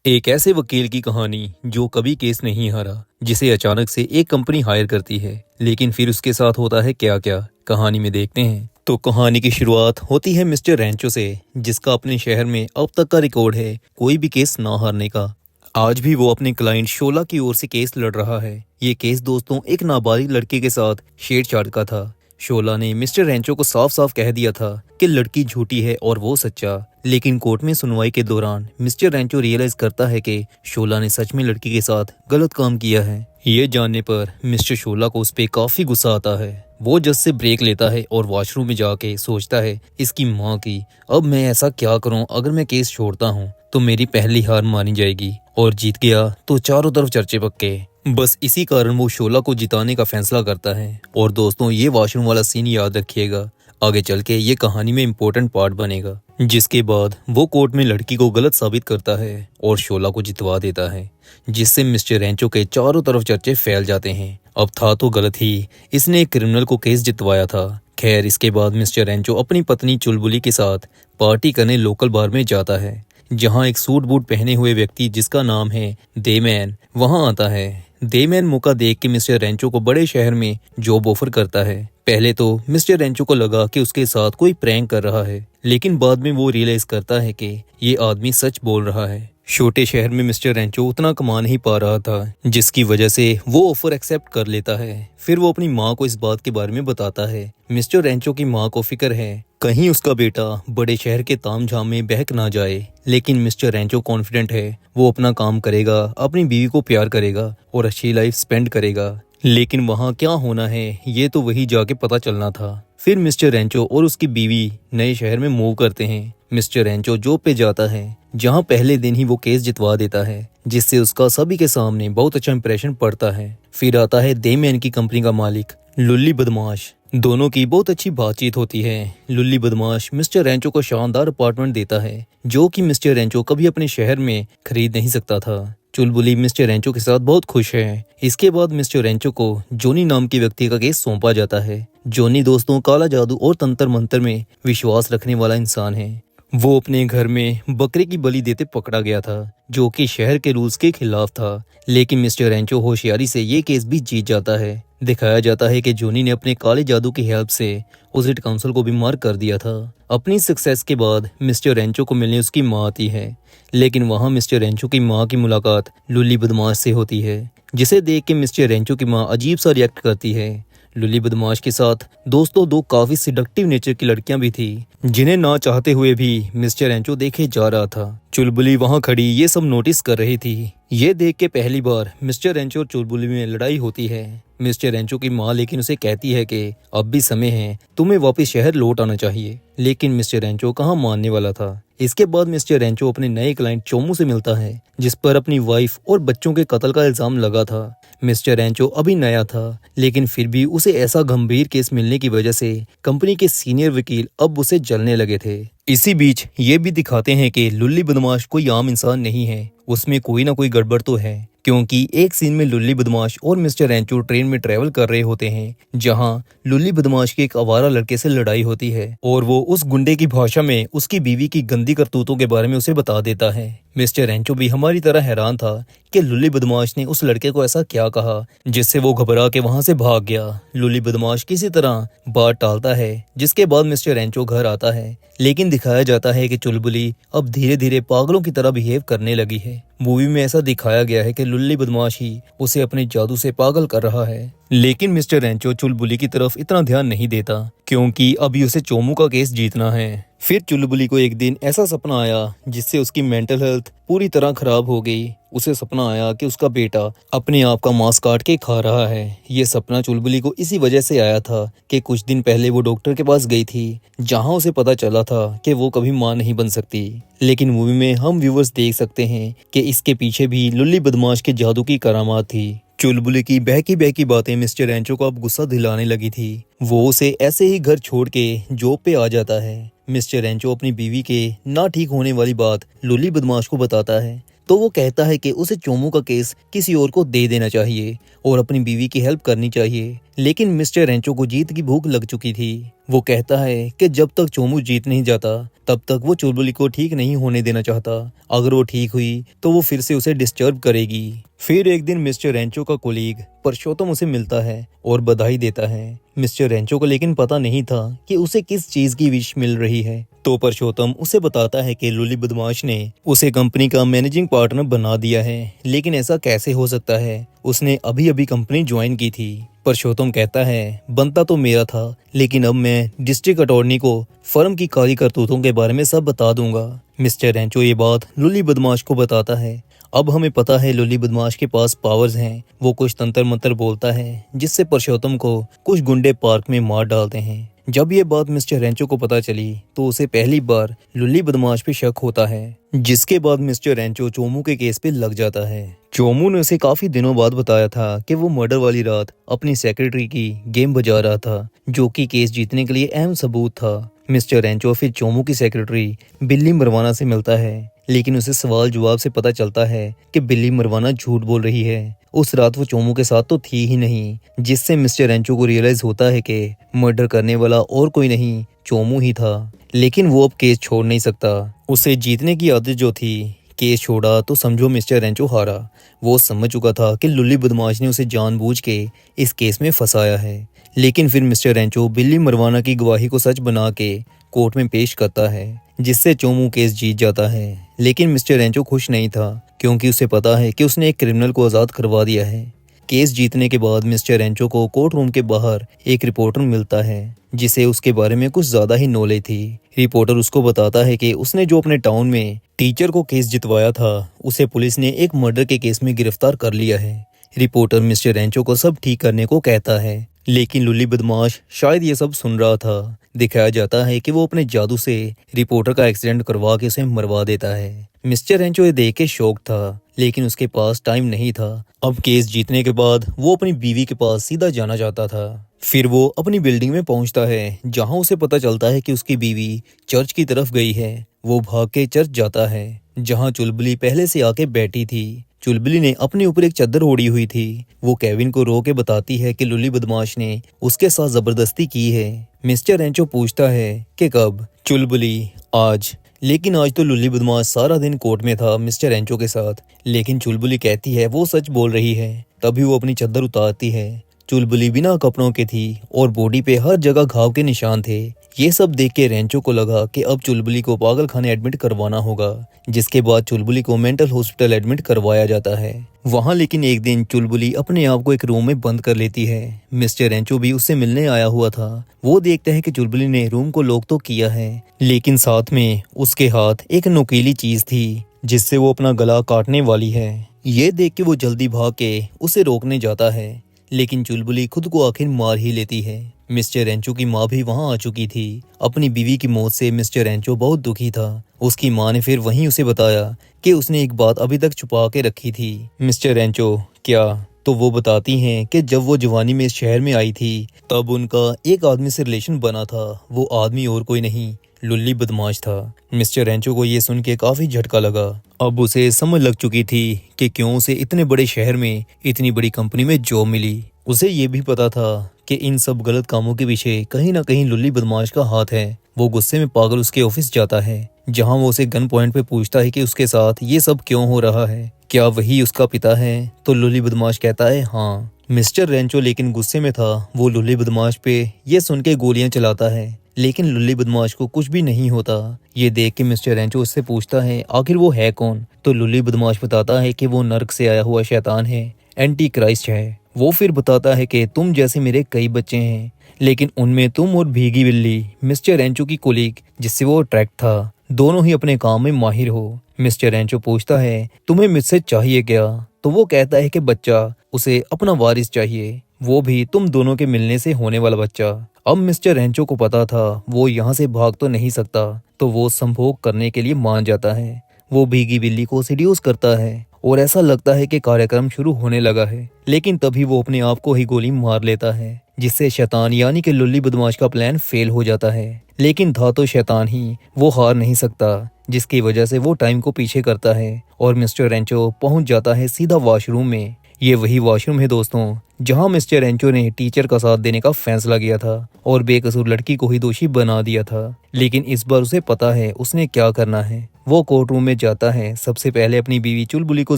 एक ऐसे वकील की कहानी जो कभी केस नहीं हारा, जिसे अचानक से एक कंपनी हायर करती है। लेकिन फिर उसके साथ होता है क्या क्या, कहानी में देखते हैं। तो कहानी की शुरुआत होती है मिस्टर रैंचो से, जिसका अपने शहर में अब तक का रिकॉर्ड है कोई भी केस ना हारने का। आज भी वो अपने क्लाइंट शोला की ओर से केस लड़ रहा है। ये केस दोस्तों एक नाबालिग लड़के के साथ छेड़छाड़ का था। शोला ने मिस्टर रैंचो को साफ साफ कह दिया था कि लड़की झूठी है और वो सच्चा। लेकिन कोर्ट में सुनवाई के दौरान मिस्टर रैंचो रियलाइज करता है कि शोला ने सच में लड़की के साथ गलत काम किया है। ये जानने पर मिस्टर शोला को उस पर काफी गुस्सा आता है। वो जज से ब्रेक लेता है और वॉशरूम में जाके सोचता है इसकी माँ की, अब मैं ऐसा क्या करूं, अगर मैं केस छोड़ता हूं तो मेरी पहली हार मानी जाएगी और जीत गया तो चारों तरफ चर्चे पक्के। बस इसी कारण वो शोला को जिताने का फैसला करता है। और दोस्तों, ये वॉशरूम वाला सीन याद रखिएगा, आगे चल के ये कहानी में इम्पोर्टेंट पार्ट बनेगा। जिसके बाद वो कोर्ट में लड़की को गलत साबित करता है और शोला को जितवा देता है, जिससे मिस्टर रैंचो के चारों तरफ चर्चे फैल जाते हैं। अब था तो गलत ही, इसने एक क्रिमिनल को केस जितवाया था। खैर, इसके बाद मिस्टर रैंचो अपनी पत्नी चुलबुली के साथ पार्टी करने लोकल बार में जाता है, जहां एक सूट बूट पहने हुए व्यक्ति जिसका नाम है देमैन वहां आता है। देमैन मौका देख के मिस्टर रैंचो को बड़े शहर में जॉब ऑफर करता है। पहले तो मिस्टर रैंचो को लगा कि उसके साथ कोई प्रैंक कर रहा है, लेकिन बाद में वो रियलाइज करता है कि ये आदमी सच बोल रहा है। छोटे शहर में मिस्टर रैंचो उतना कमा नहीं पा रहा था, जिसकी वजह से वो ऑफर एक्सेप्ट कर लेता है। फिर वो अपनी माँ को इस बात के बारे में बताता है। मिस्टर रैंचो की माँ को फिक्र है कहीं उसका बेटा बड़े शहर के तामझाम में बहक ना जाए। लेकिन मिस्टर रैंचो कॉन्फिडेंट है, वो अपना काम करेगा, अपनी बीवी को प्यार करेगा और अच्छी लाइफ स्पेंड करेगा। लेकिन वहाँ क्या होना है ये तो वही जाके पता चलना था। फिर मिस्टर रैंचो और उसकी बीवी नए शहर में मूव करते हैं। मिस्टर रैंचो जॉब पे जाता है, जहाँ पहले दिन ही वो केस जितवा देता है, जिससे उसका सभी के सामने बहुत अच्छा इंप्रेशन पड़ता है। फिर आता है देमैन की कंपनी का मालिक लुल्ली बदमाश। दोनों की बहुत अच्छी बातचीत होती है। लुल्ली बदमाश मिस्टर रैंचो को शानदार अपार्टमेंट देता है, जो कि मिस्टर रैंचो कभी अपने शहर में खरीद नहीं सकता था। चुलबुली मिस्टर रैंचो के साथ बहुत खुश है। इसके बाद मिस्टर रैंचो को जोनी नाम के व्यक्ति का केस सौंपा जाता है। जोनी दोस्तों काला जादू और तंत्र मंत्र में विश्वास रखने वाला इंसान है। वो अपने घर में बकरे की बलि देते पकड़ा गया था, जो कि शहर के रूल्स के खिलाफ था। लेकिन मिस्टर रैंचो होशियारी से ये केस भी जीत जाता है। दिखाया जाता है कि जोनी ने अपने काले जादू की हेल्प से उस हेड काउंसिल को भी मार कर दिया था। अपनी सक्सेस के बाद मिस्टर रैंचो को मिलने उसकी माँ आती है, लेकिन वहाँ मिस्टर रैंचो की माँ की मुलाकात लुल्ली बदमाश से होती है, जिसे देख के मिस्टर रैंचो की माँ अजीब सा रिएक्ट करती है। लुल्ली बदमाश के साथ दोस्तों दो काफी सिडक्टिव नेचर की लड़कियां भी थी, जिन्हें ना चाहते हुए भी मिस्टर रैंचो देखे जा रहा था। चुलबुली वहां खड़ी ये सब नोटिस कर रही थी। ये देख के पहली बार मिस्टर रैंचो और चुलबुली में लड़ाई होती है। मिस्टर रैंचो की माँ लेकिन उसे कहती है कि अब भी समय है, तुम्हें वापस शहर लौट आना चाहिए। लेकिन मिस्टर रैंचो कहाँ मानने वाला था। इसके बाद मिस्टर रैंचो अपने नए क्लाइंट चोमू से मिलता है, जिस पर अपनी वाइफ और बच्चों के कत्ल का इल्जाम लगा था। मिस्टर रैंचो अभी नया था, लेकिन फिर भी उसे ऐसा गंभीर केस मिलने की वजह से कंपनी के सीनियर वकील अब उसे जलने लगे थे। इसी बीच ये भी दिखाते हैं कि लुल्ली बदमाश कोई आम इंसान नहीं है, उसमें कोई ना कोई गड़बड़ तो है। क्योंकि एक सीन में लुल्ली बदमाश और मिस्टर रैंचो ट्रेन में ट्रेवल कर रहे होते हैं, जहां लुल्ली बदमाश की एक आवारा लड़के से लड़ाई होती है और वो उस गुंडे की भाषा में उसकी बीवी की गंदी करतूतों के बारे में उसे बता देता है। मिस्टर रैंचो भी हमारी तरह हैरान था कि लुल्ली बदमाश ने उस लड़के को ऐसा क्या कहा जिससे वो घबरा के वहां से भाग गया। लुल्ली बदमाश किसी तरह बात टालता है, जिसके बाद मिस्टर रैंचो घर आता है। लेकिन दिखाया जाता है कि चुलबुली अब धीरे धीरे पागलों की तरह बिहेव करने लगी है। मूवी में ऐसा दिखाया गया है कि लुल्ली बदमाश ही उसे अपने जादू से पागल कर रहा है। लेकिन मिस्टर रैंचो चुलबुली की तरफ इतना ध्यान नहीं देता, क्योंकि अभी उसे चोमू का केस जीतना है। फिर चुलबुली को एक दिन ऐसा सपना आया जिससे उसकी मेंटल हेल्थ पूरी तरह खराब हो गई। उसे सपना आया कि उसका बेटा अपने आप का मांस काट के खा रहा है। ये सपना चुलबुली को इसी वजह से आया था कि कुछ दिन पहले वो डॉक्टर के पास गई थी, जहां उसे पता चला था कि वो कभी मां नहीं बन सकती। लेकिन मूवी में हम व्यूवर्स देख सकते हैं कि इसके पीछे भी लुल्ली बदमाश के जादू की करामात थी। चुलबुली की बहकी बहकी बातें मिस्टर रैंचो को अब गुस्सा दिलाने लगी थी। वो उसे ऐसे ही घर छोड़ के जॉब पे आ जाता है। मिस्टर रैंचो अपनी बीवी के ना ठीक होने वाली बात लुल्ली बदमाश को बताता है, तो वो कहता है कि उसे चोमू का केस किसी और को दे देना चाहिए और अपनी बीवी की हेल्प करनी चाहिए। लेकिन मिस्टर रेंचो को जीत की भूख लग चुकी थी। वो कहता है कि जब तक चोमू जीत नहीं जाता तब तक वो चुलबुली को ठीक नहीं होने देना चाहता। अगर वो ठीक हुई तो वो फिर से उसे डिस्टर्ब करेगी। फिर एक दिन मिस्टर रेंचो का कोलीग परशोत्तम उसे मिलता है और बधाई देता है। मिस्टर रेंचो को लेकिन पता नहीं था कि उसे किस चीज की विश मिल रही है। तो परशोत्तम उसे बताता है कि लुली बदमाश ने उसे कंपनी का मैनेजिंग पार्टनर बना दिया है। लेकिन ऐसा कैसे हो सकता है, उसने अभी अभी कंपनी ज्वाइन की थी। परशोत्तम कहता है बनता तो मेरा था, लेकिन अब मैं डिस्ट्रिक्ट अटॉर्नी को फर्म की काली करतूतों के बारे में सब बता दूंगा। मिस्टर रेंचो ये बात लुली बदमाश को बताता है। अब हमें पता है लुली बदमाश के पास पावर्स हैं। वो कुछ तंत्र मंत्र बोलता है जिससे परशोत्तम को कुछ गुंडे पार्क में मार डालते हैं। जब ये बात मिस्टर रेंचो को पता चली तो उसे पहली बार लुली बदमाश पे शक होता है, जिसके बाद मिस्टर रेंचो चोमू के केस पे लग जाता है। चोमू ने उसे काफी दिनों बाद बताया था कि वो मर्डर वाली रात अपनी सेक्रेटरी की गेम बजा रहा था, जो कि केस जीतने के लिए अहम सबूत था। मिस्टर रेंचो फिर चोमू की सेक्रेटरी बिल्ली मरवाना से मिलता है, लेकिन उसे सवाल जवाब से पता चलता है कि बिल्ली मरवाना झूठ बोल रही है। उस रात वो चोमू के साथ तो थी ही नहीं, जिससे मिस्टर रेंचो को रियलाइज होता है कि मर्डर करने वाला और कोई नहीं चोमू ही था। लेकिन वो अब केस छोड़ नहीं सकता। उसे जीतने की आदत जो थी, केस छोड़ा तो समझो मिस्टर रेंचो हारा। वो समझ चुका था कि लुली बदमाश ने उसे जानबूझ के इस केस में फंसाया है। लेकिन फिर मिस्टर रेंचो बिल्ली मरवाना की गवाही को सच बना के कोर्ट में पेश करता है, जिससे चोमू केस जीत जाता है। लेकिन मिस्टर रेंचो खुश नहीं था, क्योंकि उसे पता है कि उसने एक क्रिमिनल को आज़ाद करवा दिया है। केस जीतने के बाद मिस्टर रेंचो को कोर्ट रूम के बाहर एक रिपोर्टर मिलता है, जिसे उसके बारे में कुछ ज्यादा ही नॉलेज थी। रिपोर्टर उसको बताता है कि उसने जो अपने टाउन में टीचर को केस जितवाया था, उसे पुलिस ने एक मर्डर के केस में गिरफ्तार कर लिया है। रिपोर्टर मिस्टर रेंचो को सब ठीक करने को कहता है, लेकिन लुली बदमाश शायद ये सब सुन रहा था। दिखाया जाता है कि वो अपने जादू से रिपोर्टर का एक्सीडेंट करवा के उसे मरवा देता है। मिस्टर रेंचो ये देख के शॉक था, लेकिन उसके पास टाइम नहीं था। अब केस जीतने के बाद वो अपनी बीवी के पास सीधा जाना चाहता था। फिर वो अपनी बिल्डिंग में पहुंचता है, जहां उसे पता चलता है कि उसकी बीवी चर्च की तरफ गई है। वो भाग के चर्च जाता है, जहां चुलबुली पहले से आके बैठी थी। चुलबुली ने अपने ऊपर एक चादर ओढ़ी हुई थी। वो केविन को रो के बताती है कि लुली बदमाश ने उसके साथ जबरदस्ती की है। मिस्टर रेंचो पूछता है कि कब? चुलबुली आज। लेकिन आज तो लुली बदमाश सारा दिन कोर्ट में था मिस्टर रेंचो के साथ। लेकिन चुलबुली कहती है वो सच बोल रही है। तभी वो अपनी चादर उतारती है। चुलबुली बिना कपड़ों के थी और बॉडी पे हर जगह घाव के निशान थे। ये सब देख के रेंचो को लगा कि अब चुलबुली को पागल खाने एडमिट करवाना होगा, जिसके बाद चुलबुली को मेंटल हॉस्पिटल एडमिट करवाया जाता है। वहाँ लेकिन एक दिन चुलबुली अपने आप को एक रूम में बंद कर लेती है। मिस्टर रेंचो भी उससे मिलने आया हुआ था। वो देखते हैं कि चुलबुली ने रूम को लॉक तो किया है, लेकिन साथ में उसके हाथ एक नुकीली चीज थी, जिससे वो अपना गला काटने वाली है। ये देख के वो जल्दी भाग के उसे रोकने जाता है, लेकिन चुलबुली खुद को आखिर मार ही लेती है। मिस्टर रेंचो की माँ भी वहाँ आ चुकी थी। अपनी बीवी की मौत से मिस्टर रेंचो बहुत दुखी था। उसकी माँ ने फिर वहीं उसे बताया कि उसने एक बात अभी तक छुपा के रखी थी। मिस्टर रेंचो क्या? तो वो बताती हैं कि जब वो जवानी में इस शहर में आई थी, तब उनका एक आदमी से रिलेशन बना था। वो आदमी और कोई नहीं, लुली बदमाश था। मिस्टर रेंचो को ये सुन के काफी झटका लगा। अब उसे समझ लग चुकी थी कि क्यों उसे इतने बड़े शहर में इतनी बड़ी कंपनी में जॉब मिली। उसे ये भी पता था कि इन सब गलत कामों के पीछे कहीं ना कहीं लुली बदमाश का हाथ है। वो गुस्से में पागल उसके ऑफिस जाता है, जहां वो उसे गन पॉइंट पे पूछता है कि उसके साथ ये सब क्यों हो रहा है, क्या वही उसका पिता है? तो लुली बदमाश कहता है हाँ। मिस्टर रेंचो लेकिन गुस्से में था। वो लुली बदमाश पे ये सुन के गोलियां चलाता है, लेकिन लुली बदमाश को कुछ भी नहीं होता। ये देख के मिस्टर रेंचो उससे पूछता है आखिर वो है कौन? तो लुली बदमाश बताता है कि वो नर्क से आया हुआ शैतान है, एंटी क्राइस्ट है। वो फिर बताता है कि तुम जैसे मेरे कई बच्चे हैं, लेकिन उनमें तुम और भीगी बिल्ली मिस्टर रेंचो की कोलीग जिससे वो अट्रैक्ट था, दोनों ही अपने काम में माहिर हो। मिस्टर रेंचो पूछता है तुम्हें मुझसे चाहिए क्या? तो वो कहता है कि बच्चा, उसे अपना वारिस चाहिए, वो भी तुम दोनों के मिलने से होने वाला बच्चा। अब मिस्टर रेंचो को पता था वो यहाँ से भाग तो नहीं सकता, तो वो संभोग करने के लिए मान जाता है। वो भीगी बिल्ली को सीड्यूस करता है और ऐसा लगता है कि कार्यक्रम शुरू होने लगा है, लेकिन तभी वो अपने आप को ही गोली मार लेता है, जिससे शैतान यानी कि लुली बदमाश का प्लान फेल हो जाता है। लेकिन था तो शैतान ही, वो हार नहीं सकता। जिसकी वजह से वो टाइम को पीछे करता है और मिस्टर रेंचो पहुंच जाता है सीधा वॉशरूम में। ये वही वॉशरूम है दोस्तों जहां मिस्टर रेंचो ने टीचर का साथ देने का फैसला किया था और बेकसूर लड़की को ही दोषी बना दिया था। लेकिन इस बार उसे पता है उसने क्या करना है। वो कोर्ट रूम में जाता है, सबसे पहले अपनी बीवी चुलबुली को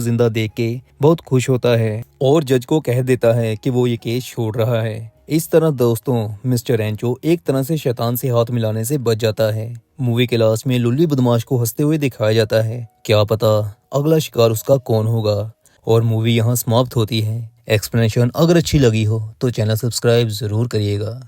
जिंदा देख के बहुत खुश होता है और जज को कह देता है कि वो ये केस छोड़ रहा है। इस तरह दोस्तों मिस्टर रेंचो एक तरह से शैतान से हाथ मिलाने से बच जाता है। मूवी के लास्ट में लुल्ली बदमाश को हंसते हुए दिखाया जाता है, क्या पता अगला शिकार उसका कौन होगा। और मूवी यहाँ समाप्त होती है। एक्सप्लेनेशन अगर अच्छी लगी हो तो चैनल सब्सक्राइब जरूर करिएगा।